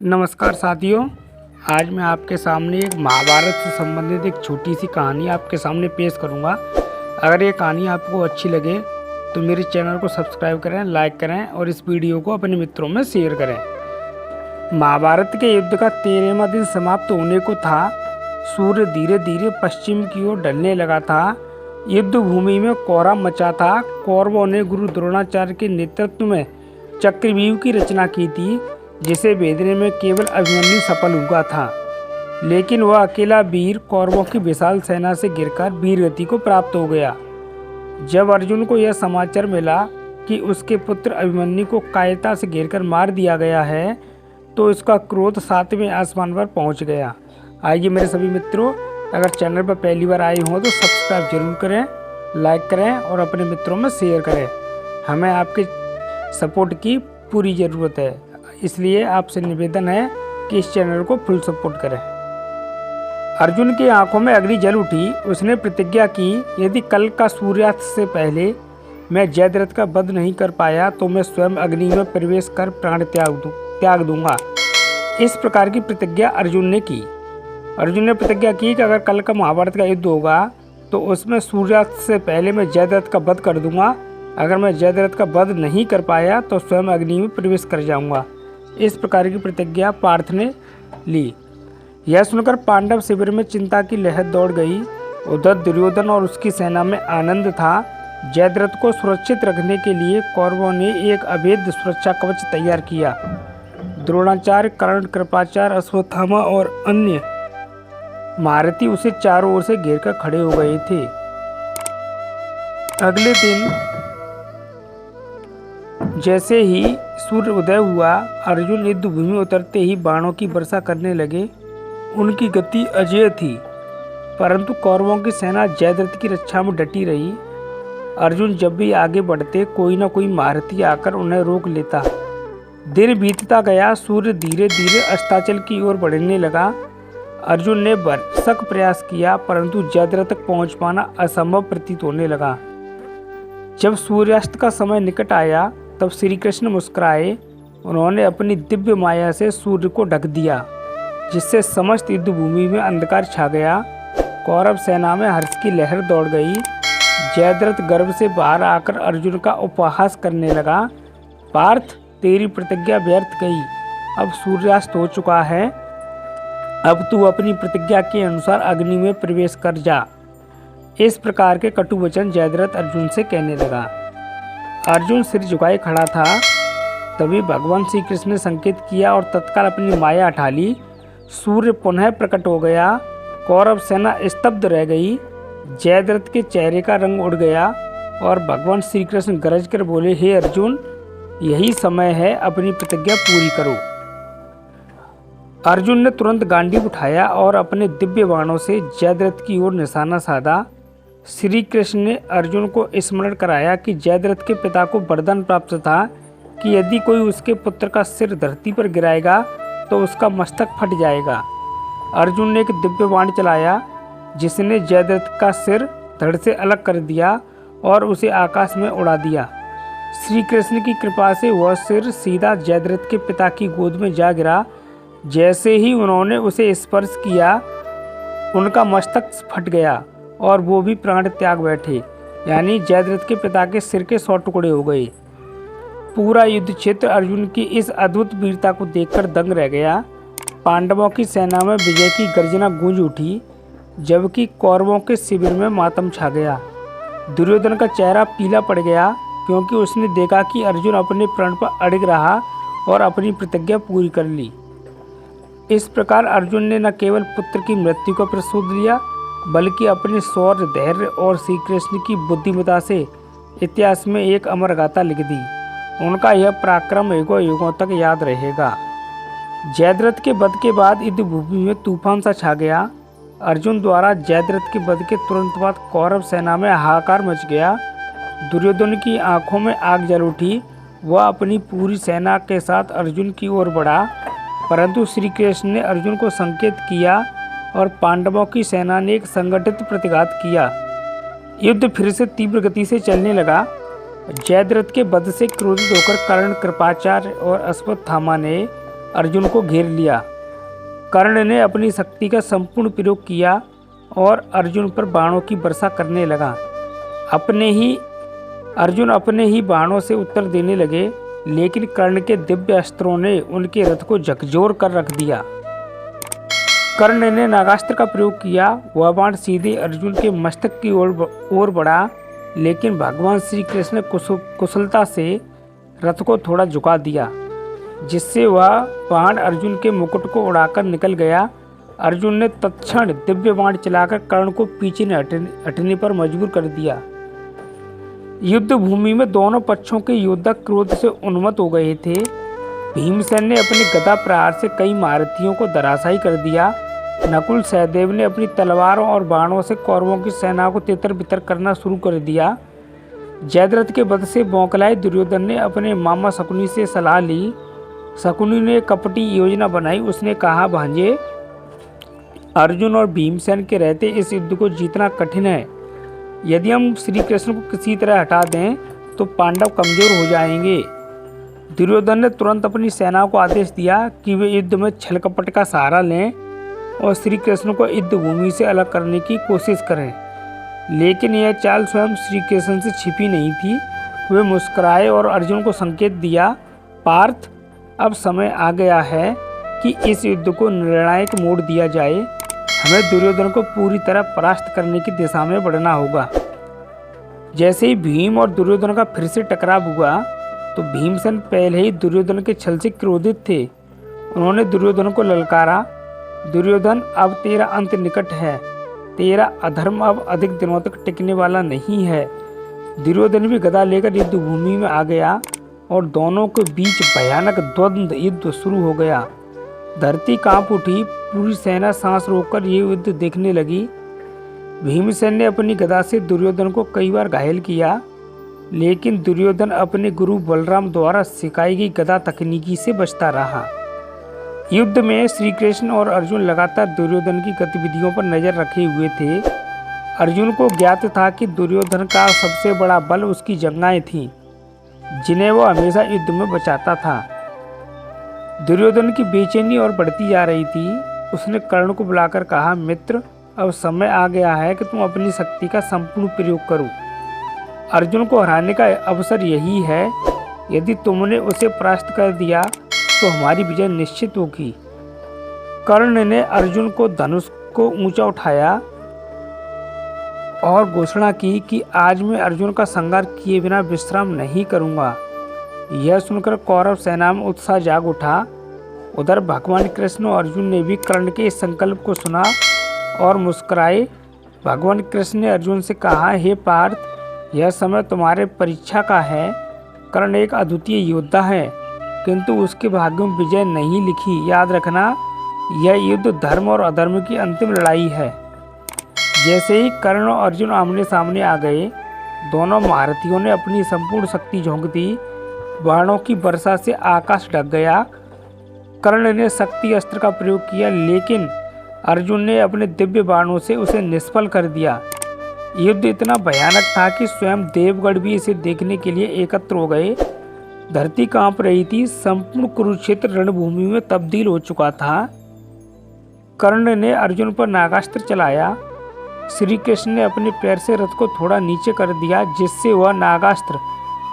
नमस्कार साथियों, आज मैं आपके सामने एक महाभारत से संबंधित एक छोटी सी कहानी आपके सामने पेश करूंगा। अगर ये कहानी आपको अच्छी लगे तो मेरे चैनल को सब्सक्राइब करें, लाइक करें और इस वीडियो को अपने मित्रों में शेयर करें। महाभारत के युद्ध का 13वां दिन समाप्त होने को था। सूर्य धीरे धीरे पश्चिम की ओर ढलने लगा था। युद्ध भूमि में कोहराम मचा था। कौरवों ने गुरु द्रोणाचार्य के नेतृत्व में चक्रव्यूह की रचना की थी, जिसे भेदने में केवल अभिमन्यु सफल हुआ था। लेकिन वह अकेला वीर कौरवों की विशाल सेना से गिरकर वीरगति को प्राप्त हो गया। जब अर्जुन को यह समाचार मिला कि उसके पुत्र अभिमन्यु को कायरता से घेरकर मार दिया गया है, तो उसका क्रोध 7वें आसमान पर पहुंच गया। आइए मेरे सभी मित्रों, अगर चैनल पर पहली बार आए हों तो सब्सक्राइब जरूर करें, लाइक करें और अपने मित्रों में शेयर करें। हमें आपके सपोर्ट की पूरी ज़रूरत है, इसलिए आपसे निवेदन है कि इस चैनल को फुल सपोर्ट करें। अर्जुन की आंखों में अग्नि जल उठी। उसने प्रतिज्ञा की, यदि कल का सूर्यास्त से पहले मैं जयद्रथ का वध नहीं कर पाया तो मैं स्वयं अग्नि में प्रवेश कर प्राण त्याग दूंगा। इस प्रकार की प्रतिज्ञा अर्जुन ने की। अर्जुन ने प्रतिज्ञा की कि अगर कल का महाभारत का युद्ध होगा तो उसमें सूर्यास्त से पहले मैं जयद्रथ का वध कर दूंगा। अगर मैं जयद्रथ का वध नहीं कर पाया तो स्वयं अग्नि में प्रवेश कर जाऊंगा। इस प्रकार की प्रतिज्ञा पार्थ ने ली। यह सुनकर पांडव शिविर में चिंता की लहर दौड़ गई। उधर दुर्योधन और उसकी सेना में आनंद था। जयद्रथ को सुरक्षित रखने के लिए कौरवों ने एक अभेद्य सुरक्षा कवच तैयार किया। द्रोणाचार्य, कर्ण, कृपाचार्य, अश्वत्थामा और अन्य महारथी उसे चारों ओर से घेरकर खड़े हो गए थे। अगले दिन जैसे ही सूर्य उदय हुआ, अर्जुन युद्ध भूमि उतरते ही बाणों की वर्षा करने लगे। उनकी गति अजेय थी, परंतु कौरवों की सेना जयद्रथ की रक्षा में डटी रही। अर्जुन जब भी आगे बढ़ते, कोई न कोई महारथी आकर उन्हें रोक लेता। दिन बीतता गया। सूर्य धीरे धीरे अस्ताचल की ओर बढ़ने लगा। अर्जुन ने भरसक प्रयास किया, परंतु जयद्रथ तक पहुंच पाना असंभव प्रतीत होने लगा। जब सूर्यास्त का समय निकट आया तब श्री कृष्ण मुस्कुराए। उन्होंने अपनी दिव्य माया से सूर्य को ढक दिया, जिससे समस्त युद्ध भूमि में अंधकार छा गया। कौरव सेना में हर्ष की लहर दौड़ गई। जयद्रथ गर्भ से बाहर आकर अर्जुन का उपहास करने लगा। पार्थ, तेरी प्रतिज्ञा व्यर्थ गई। अब सूर्यास्त हो चुका है। अब तू अपनी प्रतिज्ञा के अनुसार अग्नि में प्रवेश कर जा। इस प्रकार के कटु वचन जयद्रथ अर्जुन से कहने लगा। अर्जुन सिर झुकाए खड़ा था। तभी भगवान श्री कृष्ण ने संकेत किया और तत्काल अपनी माया उठा ली। सूर्य पुनः प्रकट हो गया। कौरव सेना स्तब्ध रह गई। जयद्रथ के चेहरे का रंग उड़ गया और भगवान श्री कृष्ण गरज कर बोले, हे अर्जुन, यही समय है, अपनी प्रतिज्ञा पूरी करो। अर्जुन ने तुरंत गांडीव उठाया और अपने दिव्य बाणों से जयद्रथ की ओर निशाना साधा। श्री कृष्ण ने अर्जुन को स्मरण कराया कि जयद्रथ के पिता को वरदान प्राप्त था कि यदि कोई उसके पुत्र का सिर धरती पर गिराएगा तो उसका मस्तक फट जाएगा। अर्जुन ने एक दिव्य बाण चलाया, जिसने जयद्रथ का सिर धड़ से अलग कर दिया और उसे आकाश में उड़ा दिया। श्री कृष्ण की कृपा से वह सिर सीधा जयद्रथ के पिता की गोद में जा गिरा। जैसे ही उन्होंने उसे स्पर्श किया, उनका मस्तक फट गया और वो भी प्राण त्याग बैठे, यानी जयद्रथ के पिता के सिर के 100 टुकड़े हो गए। पूरा युद्ध क्षेत्र अर्जुन की इस अद्भुत वीरता को देखकर दंग रह गया। पांडवों की सेना में विजय की गर्जना गूंज उठी, जबकि कौरवों के शिविर में मातम छा गया। दुर्योधन का चेहरा पीला पड़ गया, क्योंकि उसने देखा कि अर्जुन अपने प्रण पर अड़िग रहा और अपनी प्रतिज्ञा पूरी कर ली। इस प्रकार अर्जुन ने न केवल पुत्र की मृत्यु का प्रतिशोध लिया, बल्कि अपने शौर्य, धैर्य और श्री कृष्ण की बुद्धिमत्ता से इतिहास में एक अमर गाथा लिख दी। उनका यह पराक्रम युगों युगों तक याद रहेगा। जयद्रथ के वध के बाद युद्ध भूमि में तूफान सा छा गया। अर्जुन द्वारा जयद्रथ के वध के तुरंत बाद कौरव सेना में हाहाकार मच गया। दुर्योधन की आंखों में आग जल उठी। वह अपनी पूरी सेना के साथ अर्जुन की ओर बढ़ा, परंतु श्री कृष्ण ने अर्जुन को संकेत किया और पांडवों की सेना ने एक संगठित प्रतिघात किया। युद्ध फिर से तीव्र गति से चलने लगा। जयद्रथ के वध से क्रोधित होकर कर्ण, कृपाचार्य और अश्वत्थामा ने अर्जुन को घेर लिया। कर्ण ने अपनी शक्ति का संपूर्ण प्रयोग किया और अर्जुन पर बाणों की वर्षा करने लगा। अर्जुन अपने ही बाणों से उत्तर देने लगे, लेकिन कर्ण के दिव्य अस्त्रों ने उनके रथ को झकझोर कर रख दिया। कर्ण ने नागास्त्र का प्रयोग किया। वह बाण सीधे अर्जुन के मस्तक की ओर बढ़ा, लेकिन भगवान श्री कृष्ण ने कुशलता से रथ को थोड़ा झुका दिया, जिससे वह बाण अर्जुन के मुकुट को उड़ाकर निकल गया। अर्जुन ने तत्क्षण दिव्य बाण चलाकर कर्ण को पीछे हटने पर मजबूर कर दिया। युद्ध भूमि में दोनों पक्षों के योद्धा क्रोध से उन्मत्त हो गए थे। भीमसेन ने अपने गदा प्रहार से कई महारथियों को धराशायी कर दिया। नकुल सहदेव ने अपनी तलवारों और बाणों से कौरवों की सेना को तितर बितर करना शुरू कर दिया। जयद्रथ के वध से बौखलाए दुर्योधन ने अपने मामा शकुनी से सलाह ली। शकुनी ने कपटी योजना बनाई। उसने कहा, भांजे, अर्जुन और भीमसेन के रहते इस युद्ध को जीतना कठिन है। यदि हम श्री कृष्ण को किसी तरह हटा दें तो पांडव कमजोर हो जाएंगे। दुर्योधन ने तुरंत अपनी सेना को आदेश दिया कि वे युद्ध में छल कपट का सहारा लें और श्री कृष्ण को युद्ध भूमि से अलग करने की कोशिश करें। लेकिन यह चाल स्वयं श्री कृष्ण से छिपी नहीं थी। वे मुस्कुराए और अर्जुन को संकेत दिया, पार्थ, अब समय आ गया है कि इस युद्ध को निर्णायक मोड़ दिया जाए। हमें दुर्योधन को पूरी तरह परास्त करने की दिशा में बढ़ना होगा। जैसे ही भीम और दुर्योधन का फिर से टकराव हुआ तो भीमसेन पहले ही दुर्योधन के छल से क्रोधित थे। उन्होंने दुर्योधन को ललकारा, दुर्योधन, अब तेरा अंत निकट है। तेरा अधर्म अब अधिक दिनों तक टिकने वाला नहीं है। दुर्योधन भी गदा लेकर युद्ध भूमि में आ गया और दोनों के बीच भयानक द्वंद्व युद्ध शुरू हो गया। धरती कांप उठी। पूरी सेना सांस रोककर ये युद्ध देखने लगी। भीमसेन ने अपनी गदा से दुर्योधन को कई बार घायल किया, लेकिन दुर्योधन अपने गुरु बलराम द्वारा सिखाई गई गदा तकनीकी से बचता रहा। युद्ध में श्री कृष्ण और अर्जुन लगातार दुर्योधन की गतिविधियों पर नजर रखे हुए थे। अर्जुन को ज्ञात था कि दुर्योधन का सबसे बड़ा बल उसकी जंघाएं थीं, जिन्हें वो हमेशा युद्ध में बचाता था। दुर्योधन की बेचैनी और बढ़ती जा रही थी। उसने कर्ण को बुलाकर कहा, मित्र, अब समय आ गया है कि तुम अपनी शक्ति का संपूर्ण प्रयोग करो। अर्जुन को हराने का अवसर यही है। यदि तुमने उसे परास्त कर दिया तो हमारी विजय निश्चित होगी। कर्ण ने अर्जुन को धनुष को ऊंचा उठाया और घोषणा की कि आज मैं अर्जुन का संहार किए बिना विश्राम नहीं करूंगा। यह सुनकर कौरव सेना में उत्साह जाग उठा। उधर भगवान कृष्ण और अर्जुन ने भी कर्ण के इस संकल्प को सुना और मुस्कुराए। भगवान कृष्ण ने अर्जुन से कहा, हे पार्थ, यह समय तुम्हारे परीक्षा का है। कर्ण एक अद्वितीय योद्धा है, किंतु उसके भाग्य में विजय नहीं लिखी। याद रखना, यह युद्ध धर्म और अधर्म की अंतिम लड़ाई है। जैसे ही कर्ण और अर्जुन आमने सामने आ गए, दोनों महारथियों ने अपनी संपूर्ण शक्ति झोंक दी। बाणों की वर्षा से आकाश ढक गया। कर्ण ने शक्ति अस्त्र का प्रयोग किया, लेकिन अर्जुन ने अपने दिव्य बाणों से उसे निष्फल कर दिया। युद्ध इतना भयानक था कि स्वयं देवगढ़ भी इसे देखने के लिए एकत्र हो गए। धरती कांप रही थी। संपूर्ण कुरुक्षेत्र रणभूमि में तब्दील हो चुका था। कर्ण ने अर्जुन पर नागास्त्र चलाया। श्री कृष्ण ने अपने पैर से रथ को थोड़ा नीचे कर दिया, जिससे वह नागास्त्र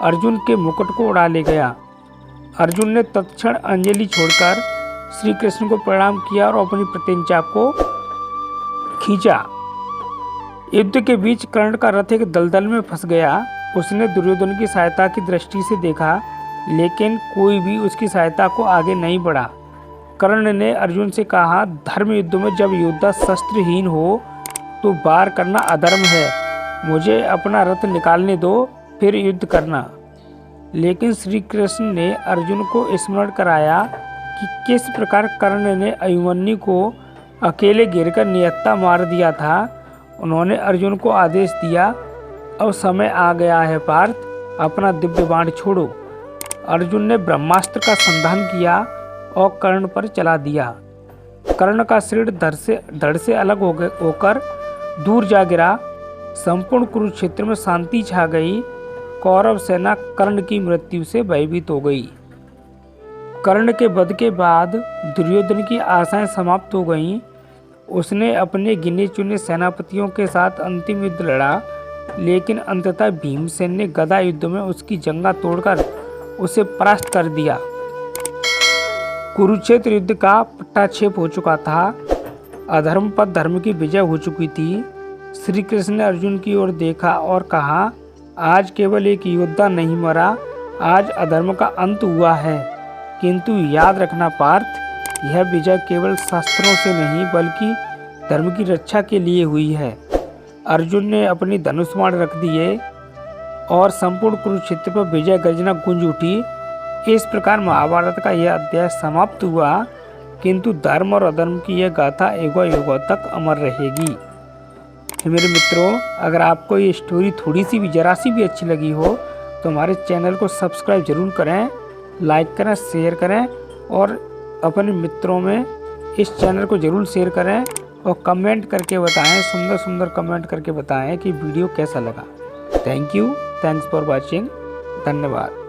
अर्जुन के मुकुट को उड़ा ले गया। अर्जुन ने तत्क्षण अंजलि छोड़कर श्री कृष्ण को प्रणाम किया और अपनी प्रत्यंचा को खींचा। युद्ध के बीच कर्ण का रथ एक दलदल में फंस गया। उसने दुर्योधन की सहायता की दृष्टि से देखा, लेकिन कोई भी उसकी सहायता को आगे नहीं बढ़ा। कर्ण ने अर्जुन से कहा, धर्म युद्ध में जब योद्धा शस्त्रहीन हो तो वार करना अधर्म है। मुझे अपना रथ निकालने दो, फिर युद्ध करना। लेकिन श्री कृष्ण ने अर्जुन को स्मरण कराया कि किस प्रकार कर्ण ने अभिमन्यु को अकेले घेरकर निहत्था मार दिया था। उन्होंने अर्जुन को आदेश दिया, अब समय आ गया है पार्थ, अपना दिव्य बाण छोड़ो। अर्जुन ने ब्रह्मास्त्र का संधान किया और कर्ण पर चला दिया। कर्ण का सिर धड़ से अलग होकर दूर जा गिरा। संपूर्ण कुरुक्षेत्र में शांति छा गई। कौरव सेना कर्ण की मृत्यु से भयभीत हो गई। कर्ण के वध के बाद दुर्योधन की आशाएं समाप्त हो गईं। उसने अपने गिने चुने सेनापतियों के साथ अंतिम युद्ध लड़ा, लेकिन अंततः भीमसेन ने गदा युद्ध में उसकी जंगा तोड़कर उसे परास्त कर दिया। कुरुक्षेत्र युद्ध का पट्टाक्षेप हो चुका था। अधर्म पर धर्म की विजय हो चुकी थी। श्री कृष्ण ने अर्जुन की ओर देखा और कहा, आज केवल एक योद्धा नहीं मरा, आज अधर्म का अंत हुआ है। किंतु याद रखना पार्थ, यह विजय केवल शस्त्रों से नहीं बल्कि धर्म की रक्षा के लिए हुई है। अर्जुन ने अपनी धनुष्मान रख दिए और संपूर्ण कुरुक्षेत्र पर विजय गर्जना गूंज उठी। इस प्रकार महाभारत का यह अध्याय समाप्त हुआ, किंतु धर्म और अधर्म की यह गाथा युगों युगों तक अमर रहेगी। मेरे मित्रों, अगर आपको ये स्टोरी थोड़ी सी भी जरा सी भी अच्छी लगी हो तो हमारे चैनल को सब्सक्राइब जरूर करें, लाइक करें, शेयर करें और अपने मित्रों में इस चैनल को जरूर शेयर करें और कमेंट करके बताएं, सुंदर सुंदर कमेंट करके बताएं कि वीडियो कैसा लगा। Thank you, thanks for watching, धन्यवाद।